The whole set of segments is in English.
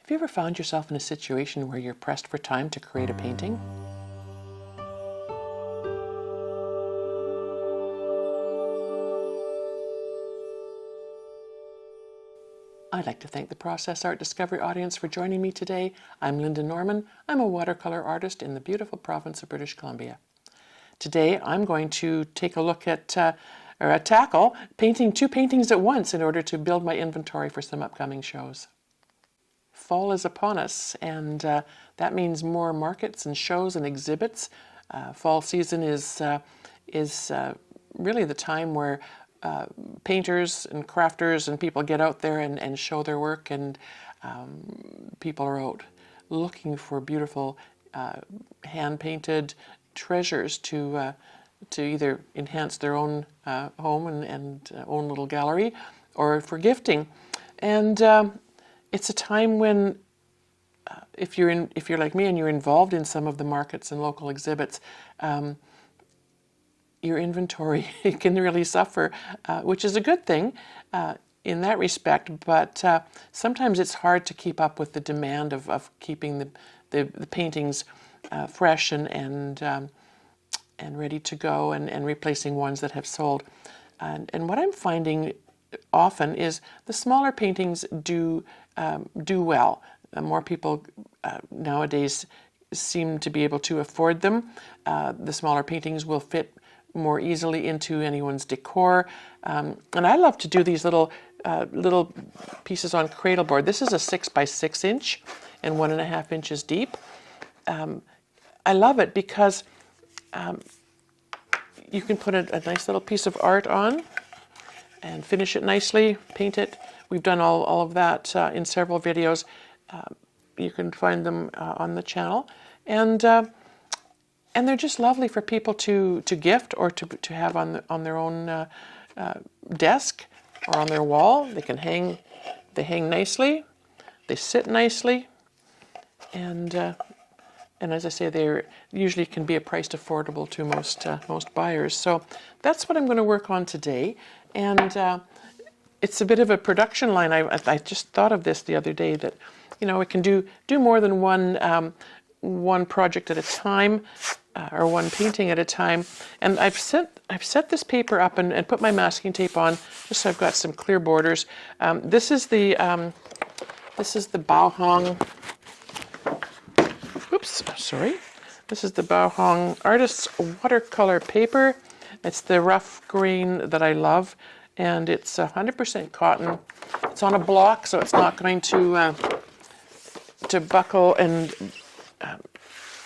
Have you ever found yourself in a situation where you're pressed for time to create a painting? I'd like to thank the Process Art Discovery audience for joining me today. I'm Lynda Norman. I'm a watercolor artist in the beautiful province of British Columbia. Today I'm going to take a look at, tackle painting 2 paintings at once in order to build my inventory for some upcoming shows. Fall is upon us, and that means more markets and shows and exhibits. Fall season is really the time where painters and crafters and people get out there and show their work, and people are out looking for beautiful hand-painted treasures to either enhance their own home and own little gallery, or for gifting. And it's a time when, if you're like me and you're involved in some of the markets and local exhibits, your inventory can really suffer, which is a good thing in that respect. But sometimes it's hard to keep up with the demand of keeping the paintings fresh and ready to go, and replacing ones that have sold. And what I'm finding often is the smaller paintings do well. More people nowadays seem to be able to afford them. The smaller paintings will fit more easily into anyone's decor. And I love to do these little pieces on cradleboard. This is a 6 by 6 inch and 1.5 inches deep. I love it because you can put a nice little piece of art on and finish it nicely, paint it. We've done all of that in several videos. You can find them on the channel. And they're just lovely for people to gift, or to have on their own desk or on their wall. They hang nicely, they sit nicely, and as I say, they usually can be priced affordable to most buyers. So that's what I'm going to work on today, and it's a bit of a production line. I just thought of this the other day, that we can do more than one project at a time, or one painting at a time. And I've set this paper up and put my masking tape on, just so I've got some clear borders. This is the Bao Hong. Oops, sorry. This is the Bao Hong Artist's Watercolor paper. It's the rough grain that I love, and it's 100% cotton. It's on a block, so it's not going to buckle and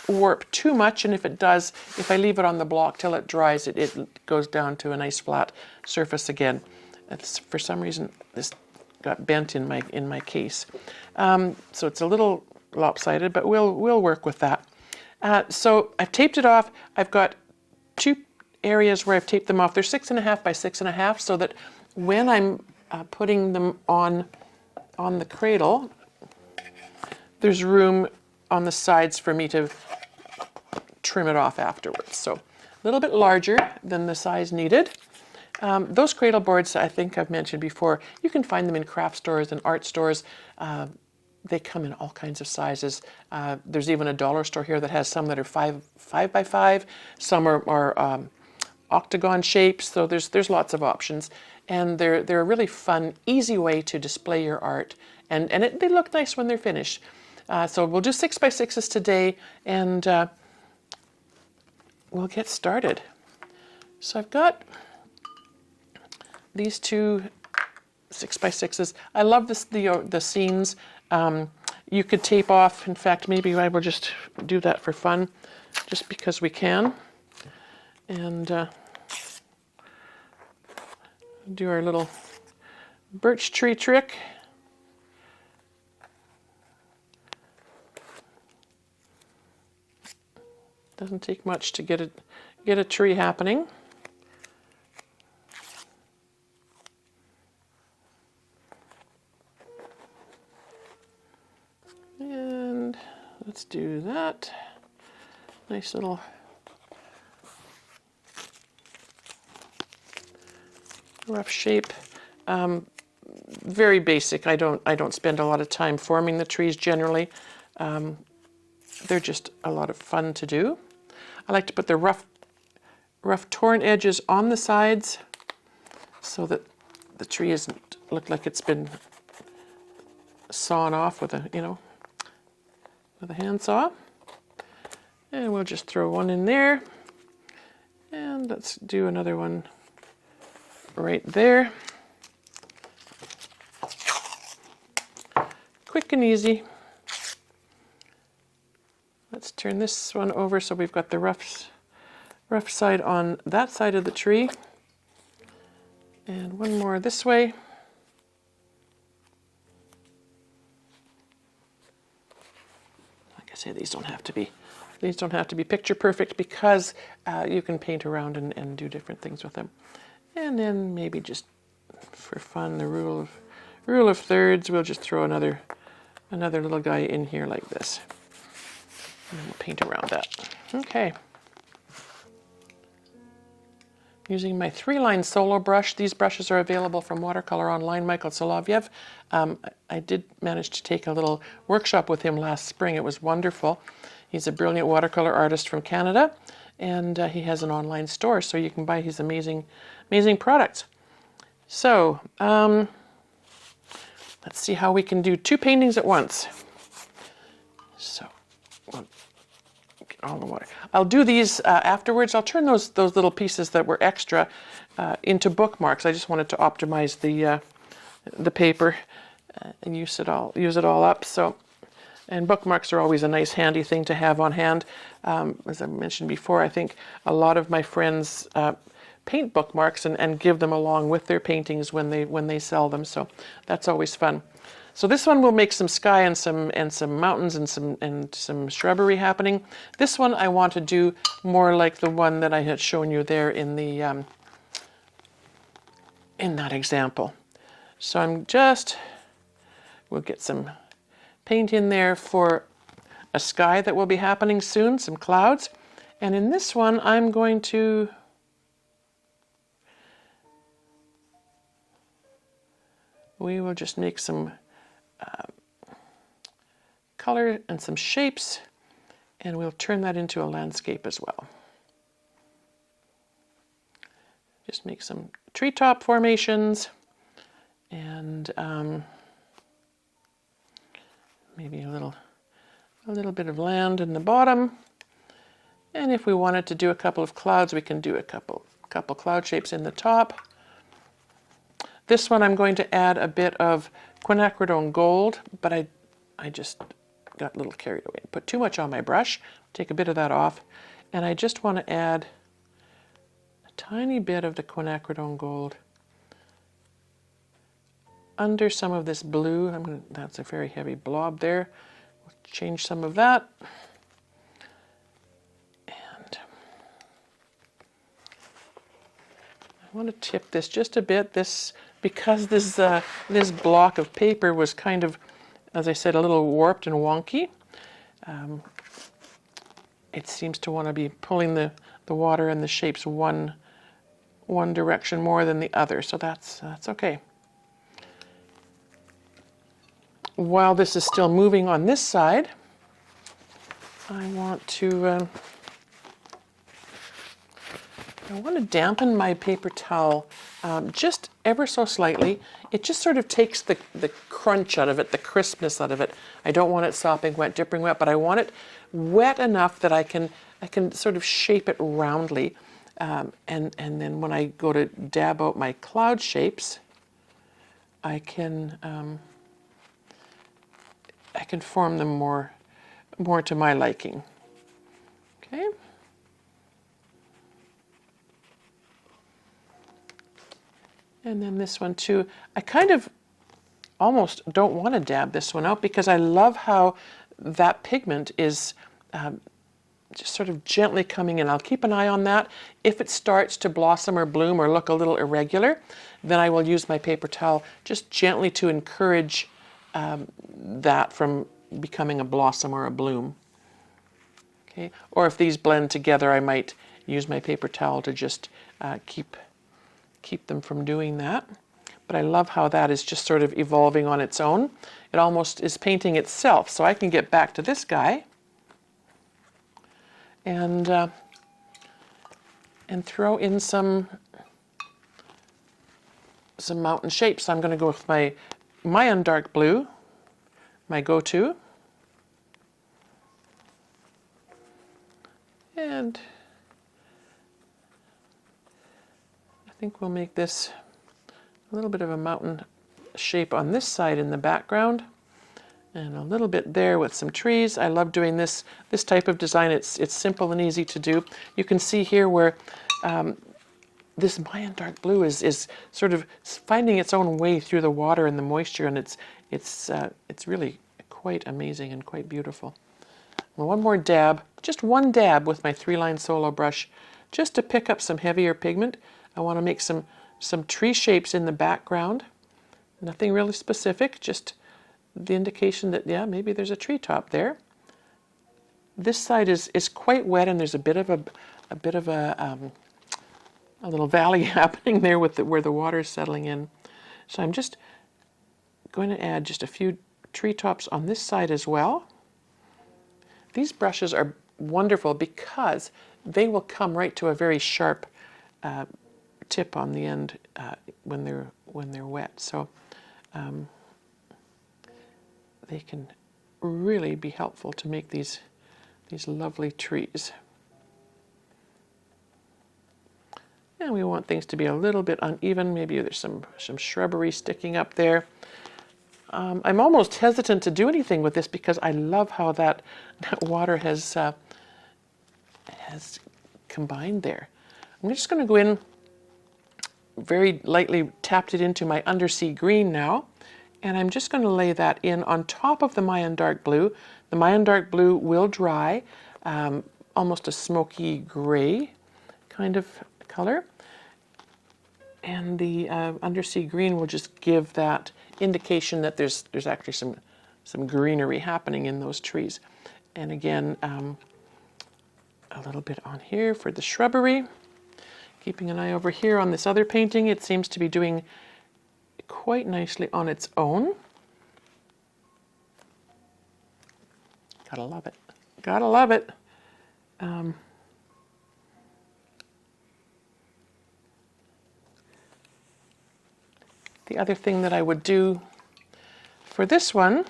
warp too much. And if it does, if I leave it on the block till it dries, it goes down to a nice flat surface again. For some reason, this got bent in my case, so it's a little lopsided, but we'll work with that. So I've taped it off. I've got 2 areas where I've taped them off. They're 6.5 by 6.5, so that when I'm putting them on the cradle, there's room on the sides for me to trim it off afterwards. So a little bit larger than the size needed. Those cradle boards, I think I've mentioned before, you can find them in craft stores and art stores. They come in all kinds of sizes. There's even a dollar store here that has some that are 5 by 5. Some are octagon shapes. So there's lots of options, and they're a really fun, easy way to display your art, and they look nice when they're finished. So we'll do 6 by 6s today, and we'll get started. So I've got these 2 6 by 6s. I love the scenes. You could tape off. In fact, maybe I will just do that for fun, just because we can, and do our little birch tree trick. Doesn't take much to get a tree happening. And let's do that. Nice little rough shape. very basic. I don't spend a lot of time forming the trees generally. They're just a lot of fun to do. I like to put the rough torn edges on the sides so that the tree doesn't look like it's been sawn off with a handsaw. And we'll just throw one in there. And let's do another one right there. Quick and easy. Let's turn this one over so we've got the rough side on that side of the tree. And one more this way. Like I say, these don't have to be picture perfect because you can paint around and do different things with them. And then maybe just for fun, the rule of thirds, we'll just throw another little guy in here like this. And we'll paint around that. Okay. Using my 3-line solo brush. These brushes are available from Watercolor online, Michael Solovyev. I did manage to take a little workshop with him last spring. It was wonderful. He's a brilliant watercolor artist from Canada, and he has an online store, so you can buy his amazing products. So, let's see how we can do 2 paintings at once. So, we'll get all the water. I'll do these afterwards. I'll turn those little pieces that were extra into bookmarks. I just wanted to optimize the paper and use it all up. So, and bookmarks are always a nice handy thing to have on hand. As I mentioned before, I think a lot of my friends paint bookmarks and give them along with their paintings when they sell them. So that's always fun. So this one will make some sky and some mountains and some shrubbery happening. This one I want to do more like the one that I had shown you there in the in that example. So we'll get some paint in there for a sky that will be happening soon, some clouds. And in this one, I'm going to we will just make some color and some shapes, and we'll turn that into a landscape as well. Just make some treetop formations and maybe a little bit of land in the bottom. And if we wanted to do a couple of clouds, we can do a couple cloud shapes in the top. This one I'm going to add a bit of Quinacridone Gold, but I just got a little carried away. Put too much on my brush, take a bit of that off, and I just want to add a tiny bit of the Quinacridone Gold under some of this blue. That's a very heavy blob there. We'll change some of that. And I want to tip this just a bit. Because this block of paper was kind of, as I said, a little warped and wonky. It seems to want to be pulling the water and the shapes one direction more than the other, so that's okay. While this is still moving on this side, I want to dampen my paper towel just ever so slightly. It just sort of takes the crunch out of it, the crispness out of it. I don't want it sopping wet, dripping wet, but I want it wet enough that I can sort of shape it roundly. And then when I go to dab out my cloud shapes, I can form them more to my liking. Okay. And then this one too. I kind of almost don't want to dab this one out because I love how that pigment is just sort of gently coming in. I'll keep an eye on that. If it starts to blossom or bloom or look a little irregular, then I will use my paper towel just gently to encourage that from becoming a blossom or a bloom. Okay. Or if these blend together, I might use my paper towel to just keep them from doing that. but I love how that is just sort of evolving on its own. It almost is painting itself. So I can get back to this guy and throw in some mountain shapes. I'm going to go with my Mayan dark blue, my go-to. And I think we'll make this a little bit of a mountain shape on this side in the background, and a little bit there with some trees. I love doing this type of design. It's simple and easy to do. You can see here where this Mayan dark blue is sort of finding its own way through the water and the moisture, and it's really quite amazing and quite beautiful. Well, one more dab, just one dab with my 3-line solo brush, just to pick up some heavier pigment. I want to make some tree shapes in the background. Nothing really specific, just the indication that, yeah, maybe there's a treetop there. This side is quite wet, and there's a bit of a little valley happening there with where the water is settling in. So I'm just going to add just a few treetops on this side as well. These brushes are wonderful because they will come right to a very sharp tip on the end when they're wet. So they can really be helpful to make these lovely trees. And we want things to be a little bit uneven. Maybe there's some shrubbery sticking up there. I'm almost hesitant to do anything with this because I love how that water has combined there. I'm just going to go in very lightly, tapped it into my Undersea green now, and I'm just going to lay that in on top of the Mayan dark blue. The Mayan dark blue will dry, almost a smoky gray kind of color, and the Undersea green will just give that indication that there's actually some greenery happening in those trees. And again, a little bit on here for the shrubbery. Keeping an eye over here on this other painting, it seems to be doing quite nicely on its own. Gotta love it. Gotta love it. The other thing that I would do for this one,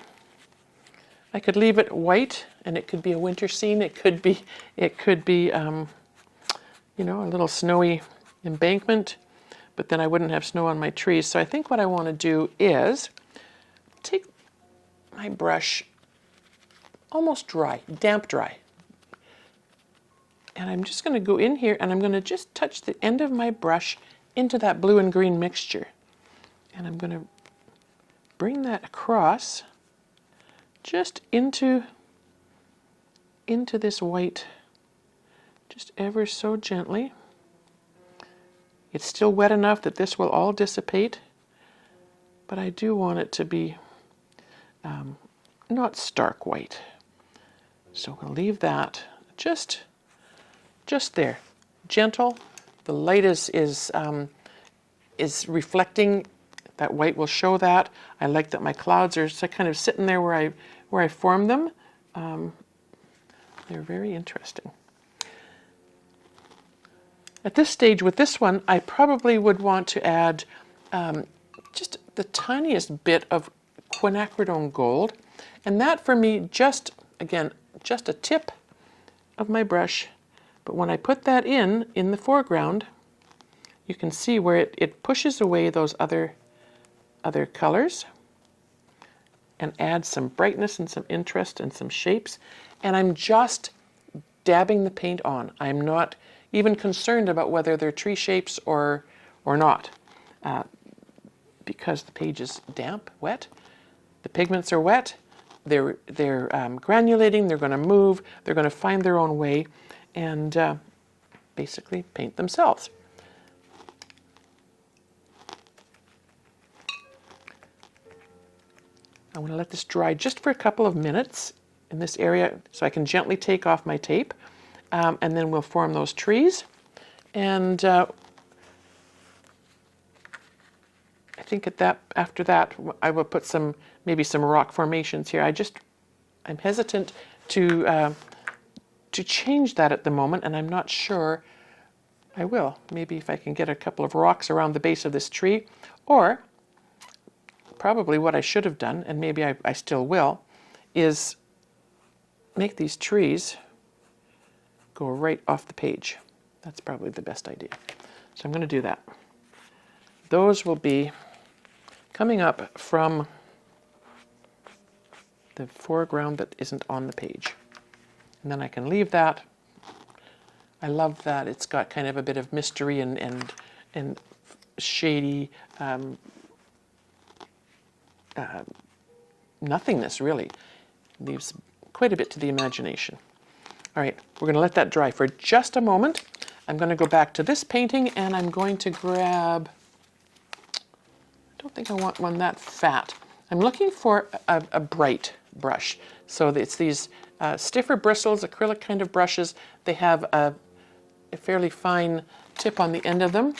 I could leave it white, and it could be a winter scene. It could be, you know, a little snowy embankment, but then I wouldn't have snow on my trees. So I think what I want to do is take my brush, almost dry, damp dry, and I'm just going to go in here and I'm going to just touch the end of my brush into that blue and green mixture. And I'm going to bring that across just into this white, just ever so gently. It's still wet enough that this will all dissipate, but I do want it to be not stark white. So we'll leave that just there, gentle. The light is reflecting. That white will show that. I like that my clouds are kind of sitting there where I formed them. They're very interesting. At this stage with this one, I probably would want to add just the tiniest bit of Quinacridone Gold. And that for me, just a tip of my brush. But when I put that in the foreground, you can see where it pushes away those other colors and adds some brightness and some interest and some shapes. And I'm just dabbing the paint on. I'm not even concerned about whether they're tree shapes or not, because the page is damp, wet. The pigments are wet. They're granulating. They're going to move. They're going to find their own way and basically paint themselves. I'm going to let this dry just for a couple of minutes in this area so I can gently take off my tape, and then we'll form those trees. And I think after that, I will put maybe some rock formations here. I'm hesitant to change that at the moment, and I'm not sure I will. Maybe if I can get a couple of rocks around the base of this tree, or probably what I should have done, and maybe I still will, is make these trees go right off the page. That's probably the best idea. So I'm going to do that. Those will be coming up from the foreground that isn't on the page. And then I can leave that. I love that it's got kind of a bit of mystery and shady nothingness, really. Leaves quite a bit to the imagination. All right, we're going to let that dry for just a moment. I'm going to go back to this painting, and I'm going to grab, I don't think I want one that fat. I'm looking for a bright brush. So it's these stiffer bristles, acrylic kind of brushes. They have a fairly fine tip on the end of them.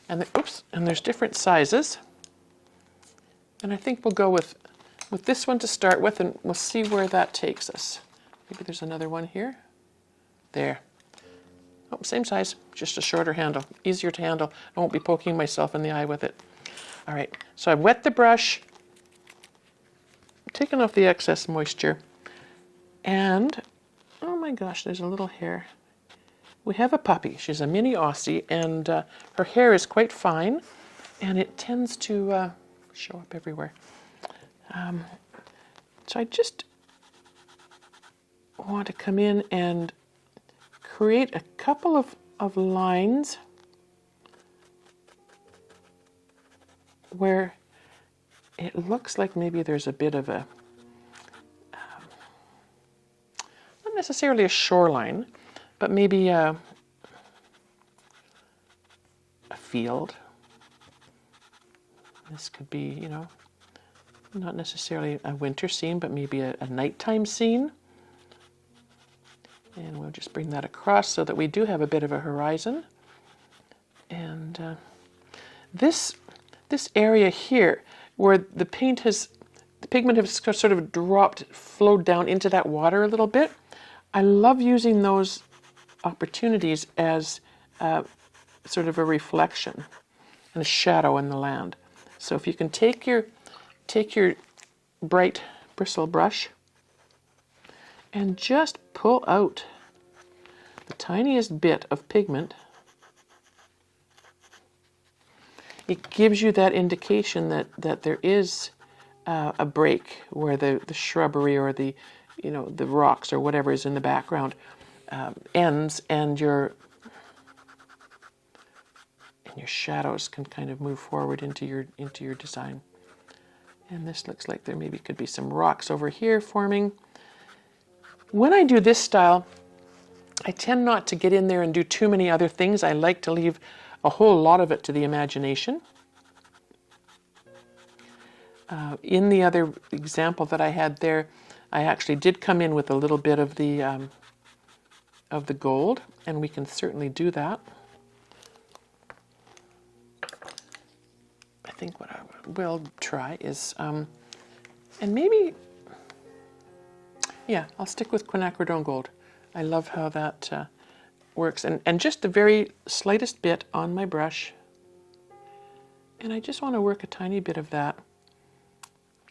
And and there's different sizes. And I think we'll go with this one to start with, and we'll see where that takes us. Maybe there's another one here. There. Oh, same size, just a shorter handle, easier to handle. I won't be poking myself in the eye with it. All right, so I've wet the brush, taken off the excess moisture, and oh my gosh, there's a little hair. We have a puppy. She's a mini Aussie, and her hair is quite fine, and it tends to show up everywhere. So I just want to come in and create a couple of lines where it looks like maybe there's a bit of a, not necessarily a shoreline, but maybe a field. This could be, you know, not necessarily a winter scene, but maybe a nighttime scene. And we'll just bring that across so that we do have a bit of a horizon. And this area here, where the pigment has sort of dropped, flowed down into that water a little bit, I love using those opportunities as sort of a reflection and a shadow in the land. So if you can take your bright bristle brush and just pull out the tiniest bit of pigment, it gives you that indication that there is a break where the shrubbery or the rocks or whatever is in the background ends, and your shadows can kind of move forward into your design. And this looks like there maybe could be some rocks over here forming. When I do this style, I tend not to get in there and do too many other things. I like to leave a whole lot of it to the imagination. In the other example that I had there, I actually did come in with a little bit of the gold, and we can certainly do that. I think what I will try is, and maybe, yeah, I'll stick with Quinacridone Gold. I love how that works. And just the very slightest bit on my brush. And I just want to work a tiny bit of that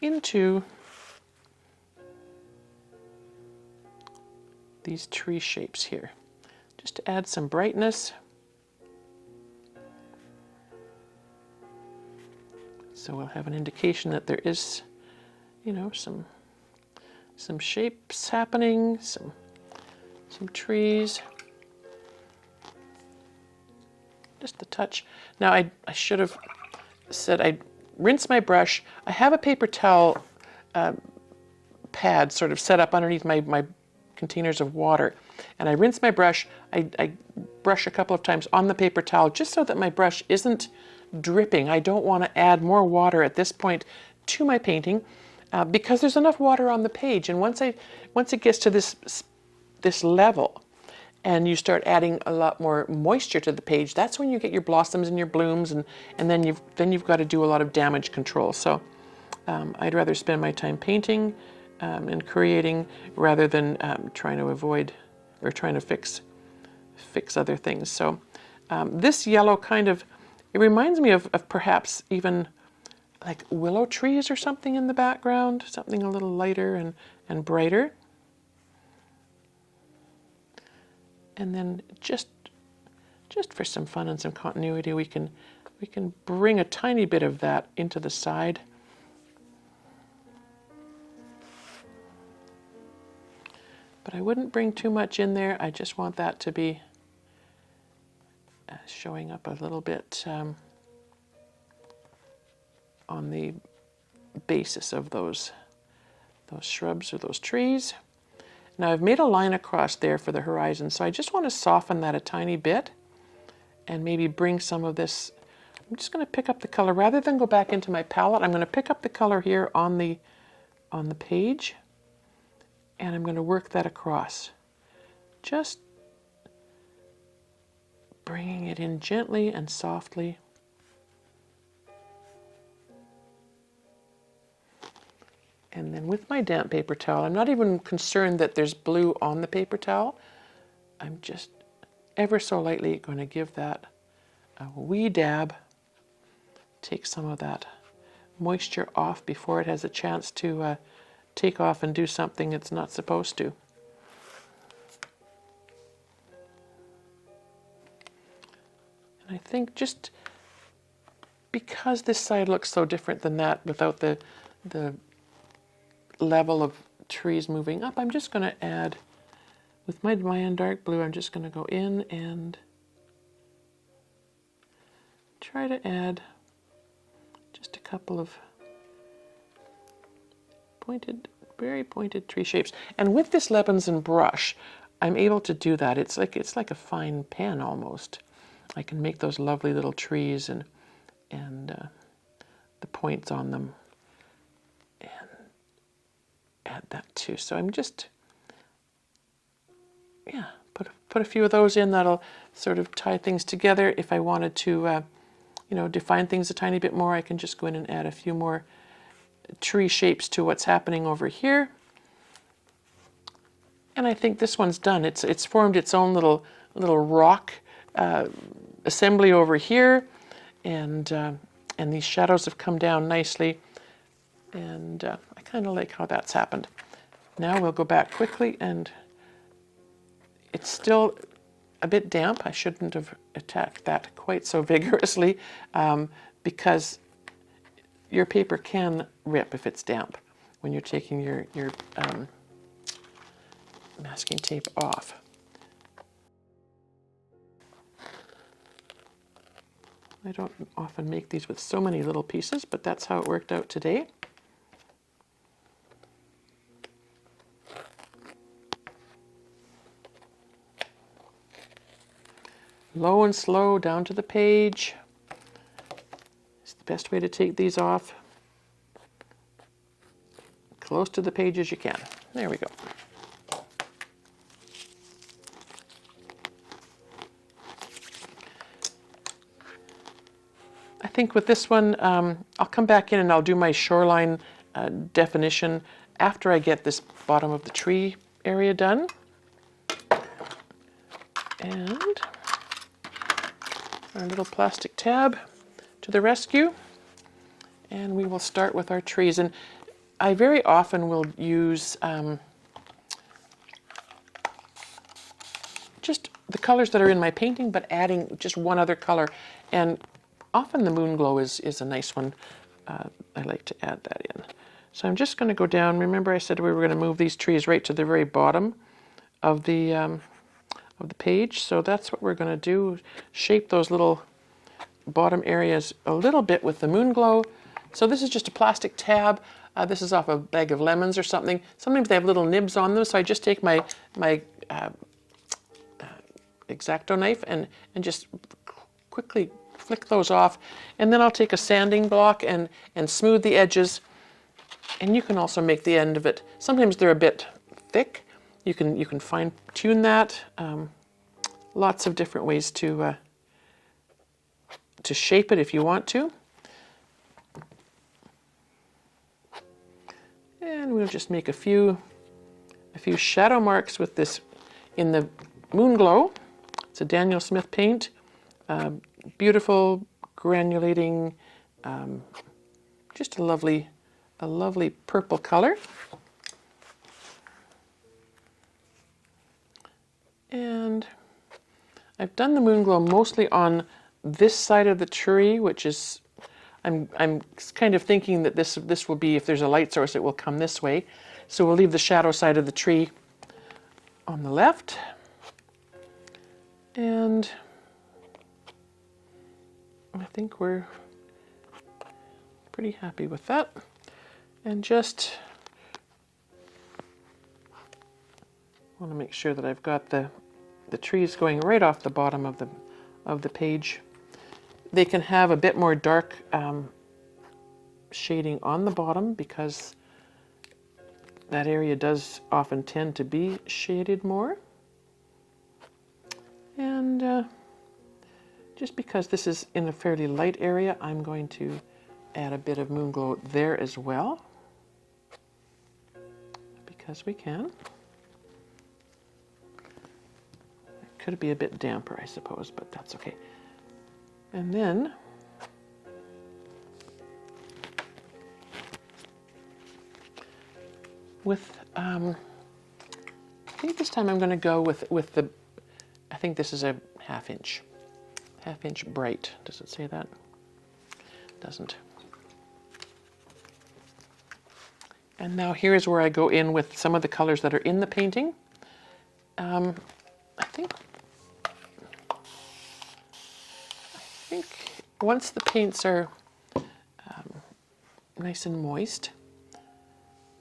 into these tree shapes here, just to add some brightness. So we'll have an indication that there is, you know, some shapes happening, some trees. Just a touch. Now I should have said I'd rinse my brush. I have a paper towel pad sort of set up underneath my containers of water, and I rinse my brush. I brush a couple of times on the paper towel just so that my brush isn't dripping. I don't want to add more water at this point to my painting because there's enough water on the page, and once it gets to this level, and you start adding a lot more moisture to the page, that's when you get your blossoms and your blooms, and then you've got to do a lot of damage control. So I'd rather spend my time painting and creating rather than trying to avoid or trying to fix other things. So this yellow kind of, it reminds me of perhaps even like willow trees or something in the background, something a little lighter and brighter. And then just for some fun and some continuity, we can bring a tiny bit of that into the side. But I wouldn't bring too much in there. I just want that to be showing up a little bit on the basis of those shrubs or those trees. Now I've made a line across there for the horizon, so I just want to soften that a tiny bit and maybe bring some of this. I'm just going to pick up the color rather than go back into my palette. I'm going to pick up the color here on the page, and I'm going to work that across, just bringing it in gently and softly. And then with my damp paper towel, I'm not even concerned that there's blue on the paper towel. I'm just ever so lightly going to give that a wee dab, take some of that moisture off before it has a chance to take off and do something it's not supposed to. And I think just because this side looks so different than that without the level of trees moving up, I'm just going to add, with my Mayan dark blue, I'm just going to go in and try to add just a couple of pointed, very pointed tree shapes. And with this Lebanson brush, I'm able to do that. It's like a fine pen almost. I can make those lovely little trees and the points on them, and add that too. So I'm just, yeah, put a few of those in. That'll sort of tie things together. If I wanted to, define things a tiny bit more, I can just go in and add a few more tree shapes to what's happening over here. And I think this one's done. It's formed its own little rock assembly over here, and these shadows have come down nicely, and I kind of like how that's happened. Now we'll go back quickly, and it's still a bit damp. I shouldn't have attacked that quite so vigorously, because your paper can rip if it's damp when you're taking your masking tape off. I don't often make these with so many little pieces, but that's how it worked out today. Low and slow down to the page. It's the best way to take these off. Close to the page as you can. There we go. I think with this one, I'll come back in and I'll do my shoreline definition after I get this bottom of the tree area done. And our little plastic tab to the rescue. And we will start with our trees. And I very often will use just the colors that are in my painting, but adding just one other color. And often the moon glow is a nice one. I like to add that in. So I'm just going to go down. Remember I said we were going to move these trees right to the very bottom of the page. So that's what we're going to do. Shape those little bottom areas a little bit with the moon glow. So this is just a plastic tab. This is off a bag of lemons or something. Sometimes they have little nibs on them, so I just take my X-Acto knife and just quickly flick those off. And then I'll take a sanding block and smooth the edges. And you can also make the end of it. Sometimes they're a bit thick. You can fine tune that. lots of different ways to shape it if you want to. And we'll just make a few shadow marks with this in the Moon Glow. It's a Daniel Smith paint. Beautiful, granulating, just a lovely purple color. And I've done the Moon Glow mostly on this side of the tree, which is, I'm kind of thinking that this will be, if there's a light source, it will come this way. So we'll leave the shadow side of the tree on the left. And I think we're pretty happy with that. And just want to make sure that I've got the trees going right off the bottom of the page. They can have a bit more dark shading on the bottom because that area does often tend to be shaded more. And just because this is in a fairly light area, I'm going to add a bit of Moon Glow there as well, because we can. It could be a bit damper, I suppose, but that's okay. And then with, I think this time I'm going to go with the, I think this is a half inch bright. Does it say that? Doesn't. And now here's where I go in with some of the colors that are in the painting. I think once the paints are nice and moist,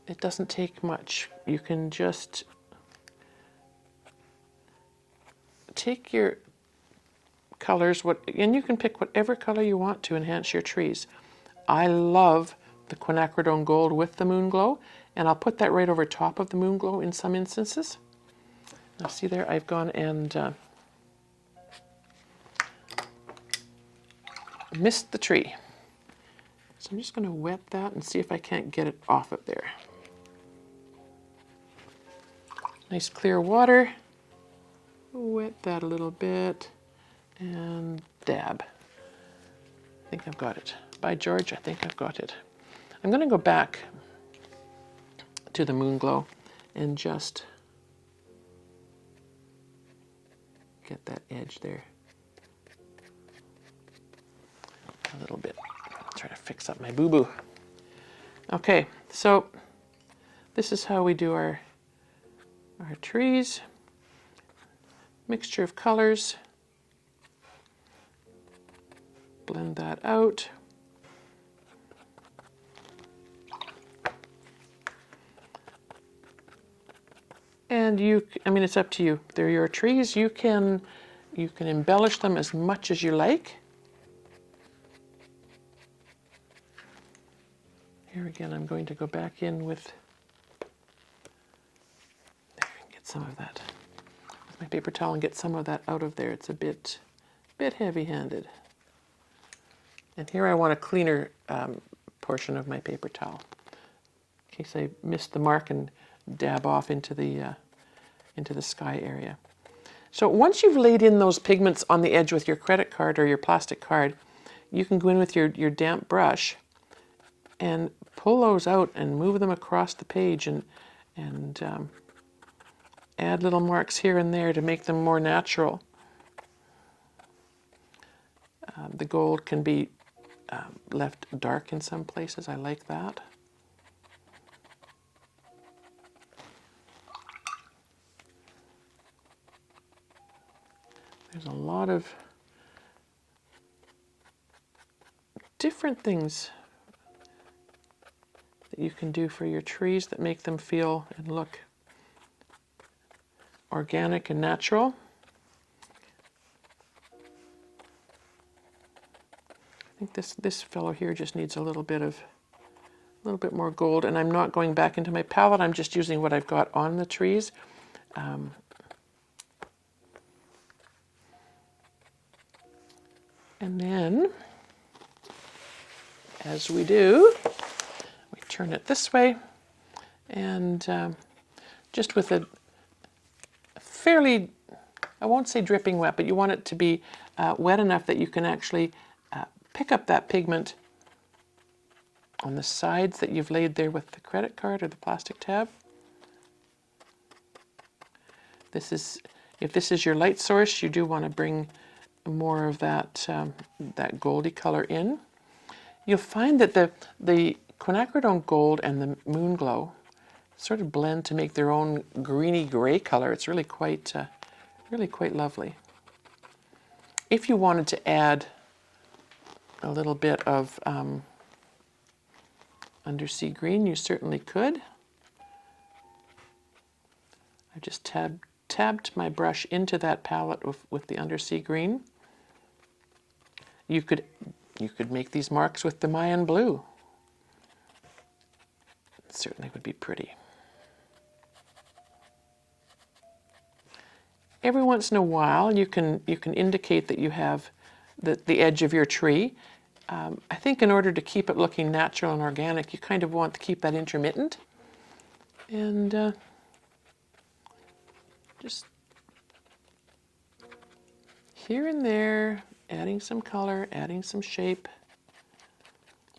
it doesn't take much. You can just take your colors, and you can pick whatever color you want to enhance your trees. I love the Quinacridone Gold with the Moon Glow, and I'll put that right over top of the Moon Glow in some instances. Now see there, I've gone and missed the tree. So I'm just going to wet that and see if I can't get it off of there. Nice clear water. Wet that a little bit and dab. I think I've got it. By George, I think I've got it. I'm going to go back to the Moon Glow and just get that edge there a little bit. Try to fix up my boo-boo. Okay, so this is how we do our trees. Mixture of colors. Blend that out. And I mean, it's up to you. They're your trees. You can embellish them as much as you like. Here again, I'm going to go back in with, there, get some of that with my paper towel and get some of that out of there. It's a bit heavy-handed. And here I want a cleaner portion of my paper towel, in case I missed the mark and dab off into the sky area. So once you've laid in those pigments on the edge with your credit card or your plastic card, you can go in with your damp brush and pull those out and move them across the page and add little marks here and there to make them more natural. The gold can be left dark in some places. I like that. There's a lot of different things that you can do for your trees that make them feel and look organic and natural. I think this fellow here just needs a little bit more gold, and I'm not going back into my palette. I'm just using what I've got on the trees. And then, as we do, we turn it this way, and just with a fairly, I won't say dripping wet, but you want it to be wet enough that you can actually pick up that pigment on the sides that you've laid there with the credit card or the plastic tab. This is, if this is your light source, you do want to bring more of that that goldy color in. You'll find that the Quinacridone Gold and the Moon Glow sort of blend to make their own greeny gray color. It's really quite lovely. If you wanted to add a little bit of Undersea green, you certainly could. I just tabbed my brush into that palette with the Undersea green. You could make these marks with the Mayan blue. It certainly would be pretty. Every once in a while, you can indicate that you have the edge of your tree. I think in order to keep it looking natural and organic, you kind of want to keep that intermittent. And just here and there, adding some color, adding some shape,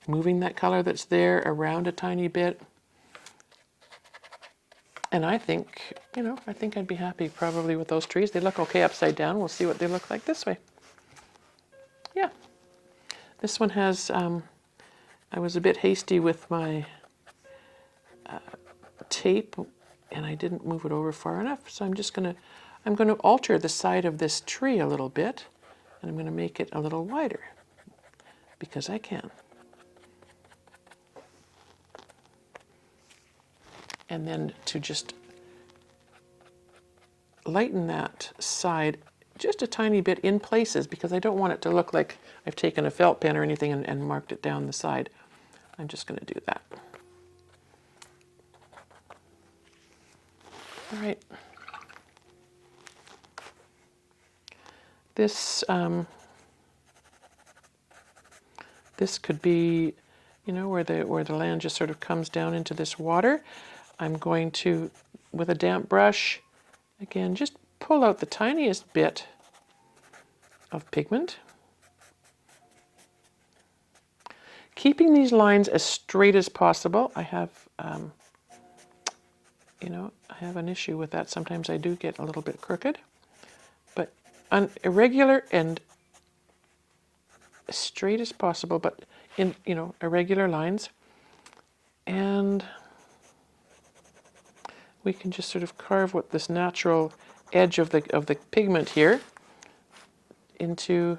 moving that color that's there around a tiny bit. And I think, I think I'd be happy probably with those trees. They look okay upside down. We'll see what they look like this way. Yeah. This one has, I was a bit hasty with my tape, and I didn't move it over far enough. So I'm going to alter the side of this tree a little bit, and I'm going to make it a little wider because I can. And then to just lighten that side just a tiny bit in places, because I don't want it to look like I've taken a felt pen or anything and marked it down the side. I'm just going to do that. All right. This this could be, where the land just sort of comes down into this water. I'm going to, with a damp brush, again, just pull out the tiniest bit of pigment. Keeping these lines as straight as possible. I have, I have an issue with that. Sometimes I do get a little bit crooked, but irregular and as straight as possible, but in, irregular lines. And we can just sort of carve what this natural edge of the pigment here into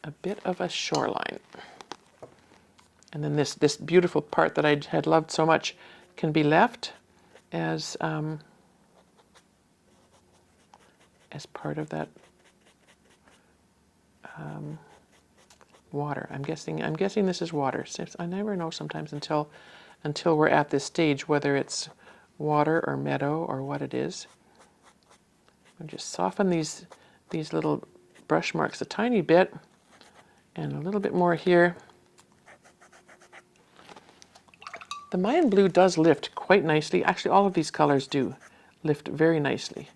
a bit of a shoreline. And then this beautiful part that I had loved so much can be left as part of that water. I'm guessing this is water. I never know sometimes until we're at this stage whether it's water or meadow or what it is. I'll just soften these little brush marks a tiny bit, and a little bit more here. The Mayan blue does lift quite nicely. Actually, all of these colors do lift very nicely.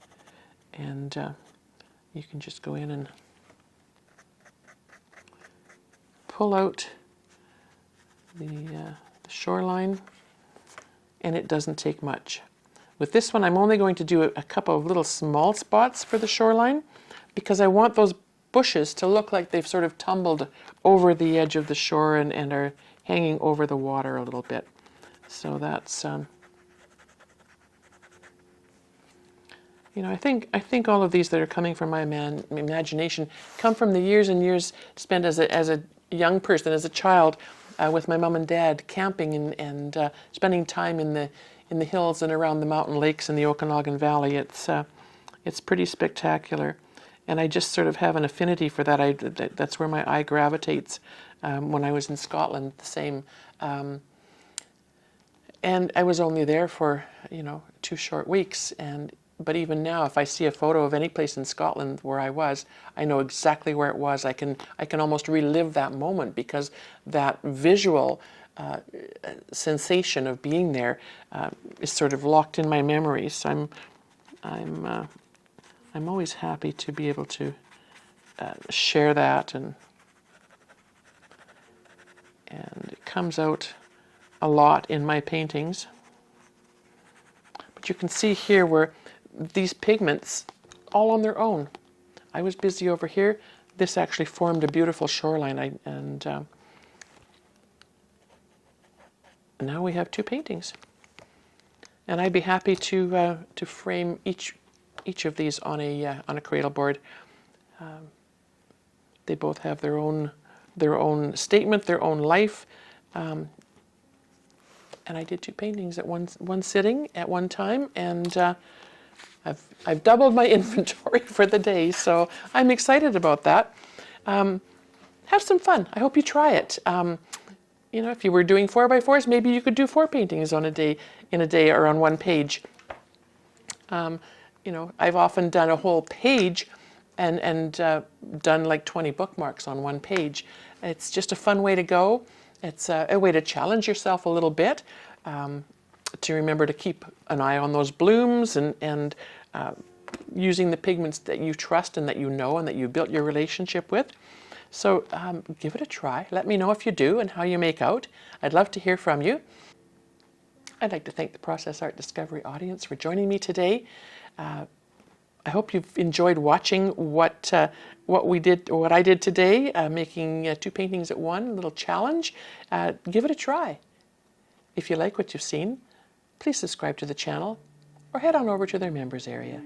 And you can just go in and pull out the shoreline, and it doesn't take much. With this one, I'm only going to do a couple of little small spots for the shoreline, because I want those bushes to look like they've sort of tumbled over the edge of the shore and are hanging over the water a little bit. So that's, I think all of these that are coming from my imagination come from the years and years spent as a young person, as a child, with my mom and dad camping and spending time in the hills and around the mountain lakes in the Okanagan Valley. It's pretty spectacular, and I just sort of have an affinity for that. That's where my eye gravitates. When I was in Scotland, the same. And I was only there for 2 short weeks, and but even now, if I see a photo of any place in Scotland where I was, I know exactly where it was. I can almost relive that moment because that visual sensation of being there is sort of locked in my memory. So I'm always happy to be able to share that, and it comes out a lot in my paintings. But you can see here where these pigments, all on their own. I was busy over here. This actually formed a beautiful shoreline, and now we have two paintings. And I'd be happy to frame each of these on a cradleboard. They both have their own statement, their own life. And I did two paintings at one sitting at one time, and I've doubled my inventory for the day, so I'm excited about that. Have some fun. I hope you try it. You know, if you were doing 4x4s, maybe you could do 4 paintings in a day or on one page. You know, I've often done a whole page and done like 20 bookmarks on one page. It's just a fun way to go. It's a way to challenge yourself a little bit, to remember to keep an eye on those blooms and using the pigments that you trust and that you know and that you built your relationship with. So give it a try. Let me know if you do and how you make out. I'd love to hear from you. I'd like to thank the Process Art Discovery audience for joining me today. I hope you've enjoyed watching what I did today, making 2 paintings at one, a little challenge. Give it a try. If you like what you've seen, please subscribe to the channel or head on over to their members area.